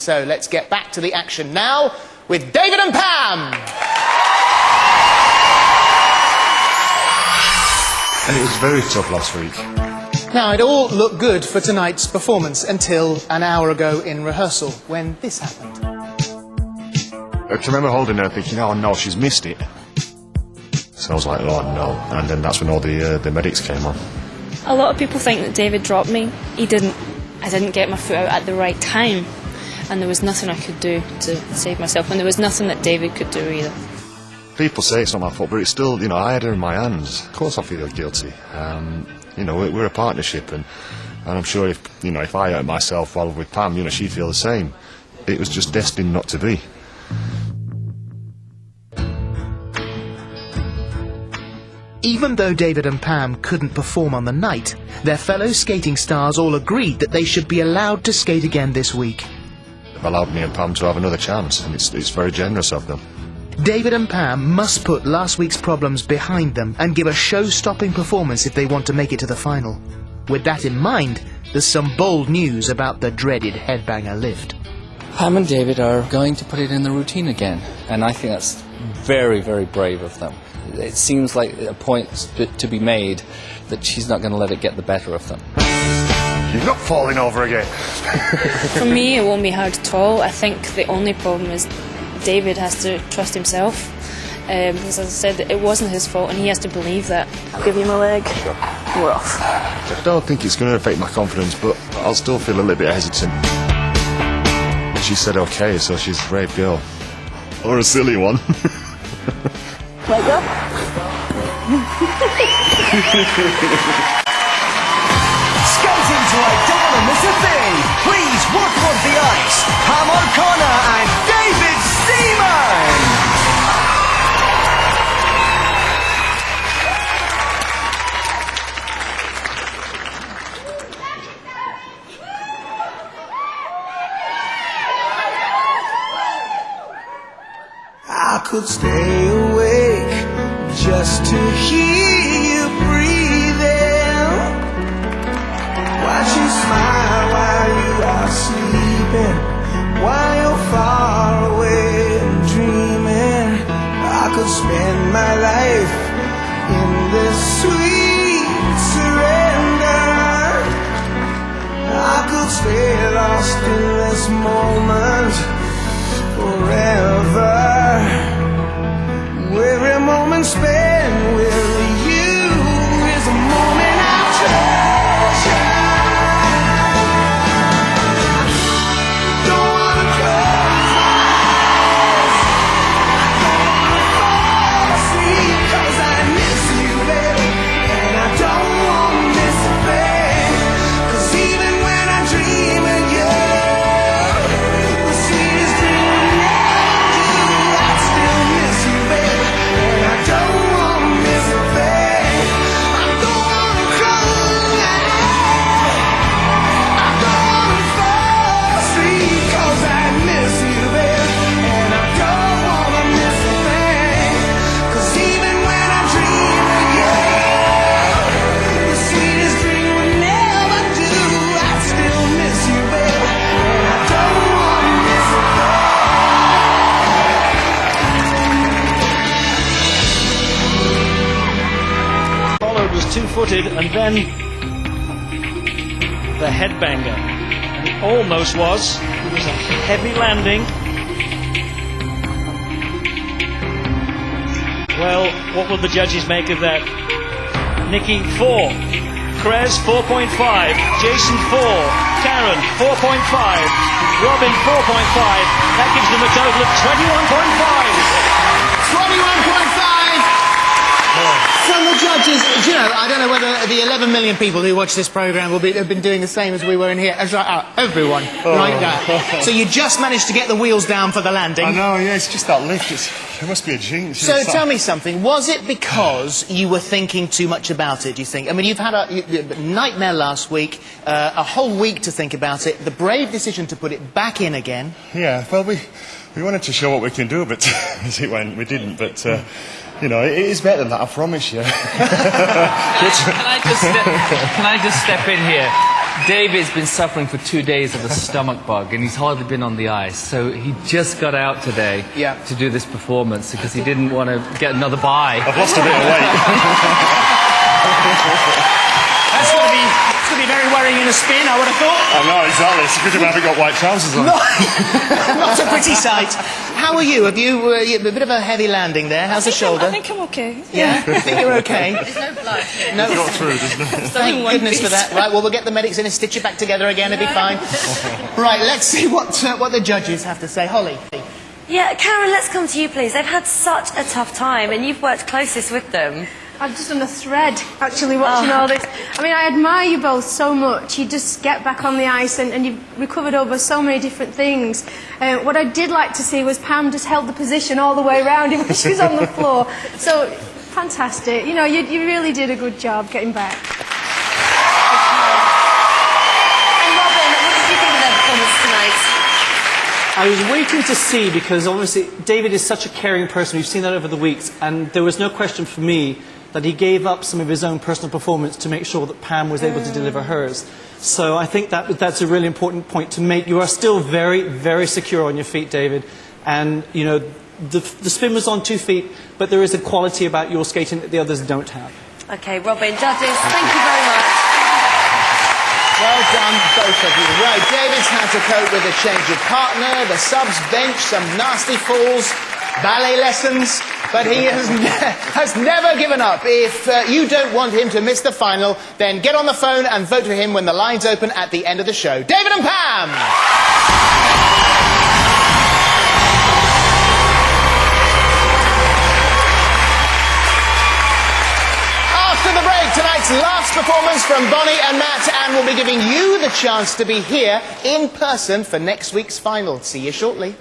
So let's get back to the action now with David and Pam. And it was very tough last week. Now, it all looked good for tonight's performance until an hour ago in rehearsal, when this happened. I can remember holding her thinking, oh no, she's missed it. So I was like, oh no. And then that's when all the medics came on. A lot of people think that David dropped me. He didn't. I didn't get my foot out at the right time. And there was nothing I could do to save myself. And there was nothing that David could do either. People say it's not my fault, but it's still, you know, I had her in my hands. Of course I feel guilty. You know, we're a partnership, and I'm sure if I hurt myself while with Pam, you know, she'd feel the same. It was just destined not to be. Even though David and Pam couldn't perform on the night, their fellow skating stars all agreed that they should be allowed to skate again this week. They've allowed me and Pam to have another chance, and it's very generous of them. David and Pam must put last week's problems behind them and give a show-stopping performance if they want to make it to the final. With that in mind, there's some bold news about the dreaded headbanger lift. Pam and David are going to put it in the routine again, and I think that's very, very brave of them. It seems like a point to be made that she's not going to let it get the better of them. You're not falling over again. For me, it won't be hard at all. I think the only problem is David has to trust himself. Because as I said, it wasn't his fault, and he has to believe that. I'll give you my leg. Sure. We're off. I don't think it's going to affect my confidence, but I'll still feel a little bit hesitant. She said okay, so she's a brave girl. Or a silly one. Leg up. Skating to I Don't Wanna Miss a Thing. Please welcome the ice, Pam O'Connor and David Seaman. I could stay awake just to hear you breathing. Watch you smile while you are sleeping, while you're far away and dreaming. I could spend my life in this sweet surrender. I could stay lost in this moment forever. Every moment spent with you is a moment I treasure. Don't wanna close my eyes, don't wanna fall asleep, 'cause I miss you, baby, and I don't wanna miss a thing. 'Cause even when I dream of you, the sweetest dream will never do. I still miss you, baby. I don't wanna miss a thing. I don't wanna cry. I don't wanna fall asleep, 'cause I miss you, baby. And I don't wanna miss a thing. 'Cause even when I dream of you, the sweetest dream will never do. I still miss you, baby. And I don't wanna miss a thing. Was two-footed, and then the headbanger. And it almost was. It was a heavy landing. Well, what will the judges make of that? Nikki 4, Krez 4.5, Jason 4, Karen 4.5, Robin 4.5. That gives them a total of 21.5. 21.5 from the judges. Do you know, I don't know whether the 11 million people who watch this programme have been doing the same as we were in here. Everyone, right there. So you just managed to get the wheels down for the landing. I know, yeah, it's just that lift. It must be a jinx. So tell me something. Was it because you were thinking too much about it, do you think? I mean, you've had a nightmare last week, a whole week to think about it, the brave decision to put it back in again. Yeah, well, we wanted to show what we can do, but as it went, we didn't. But, you know, it is better than that, I promise you. Can I just step in here? David's been suffering for 2 days of a stomach bug, and he's hardly been on the ice. So he just got out today to do this performance because he didn't want to get another bye. I've lost a bit of weight. That's going to be very worrying in a spin, I would have thought. I know, exactly. It's good I haven't got white trousers on. Not a pretty sight. How are you? Have you a bit of a heavy landing there? How's the shoulder? I think I'm okay. Yeah? I think you're okay. There's no blood. No, Got through, doesn't it? thank goodness for that. Right, well, we'll get the medics in and stitch you back together again. It'll be fine. Right, let's see what the judges have to say. Holly. Yeah, Karen, let's come to you, please. They've had such a tough time, and you've worked closest with them. I've just on a thread, actually, watching all this. I mean, I admire you both so much. You just get back on the ice and you've recovered over so many different things. What I did like to see was Pam just held the position all the way around even when she was on the floor. So, fantastic. You know, you really did a good job getting back. And Robin, what did you think of their performance tonight? I was waiting to see, because obviously David is such a caring person. We've seen that over the weeks, and there was no question for me that he gave up some of his own personal performance to make sure that Pam was able to deliver hers. So I think that's a really important point to make. You are still very, very secure on your feet, David. And, you know, the spin was on 2 feet, but there is a quality about your skating that the others don't have. Okay, Robin, judges, thank you very much. Well done, both of you. Right, David's had to cope with a change of partner, the subs bench, some nasty falls, ballet lessons, but he has never given up. If you don't want him to miss the final, then get on the phone and vote for him when the lines open at the end of the show. David and Pam! After the break, tonight's last performance from Bonnie and Matt, and we'll be giving you the chance to be here in person for next week's final. See you shortly.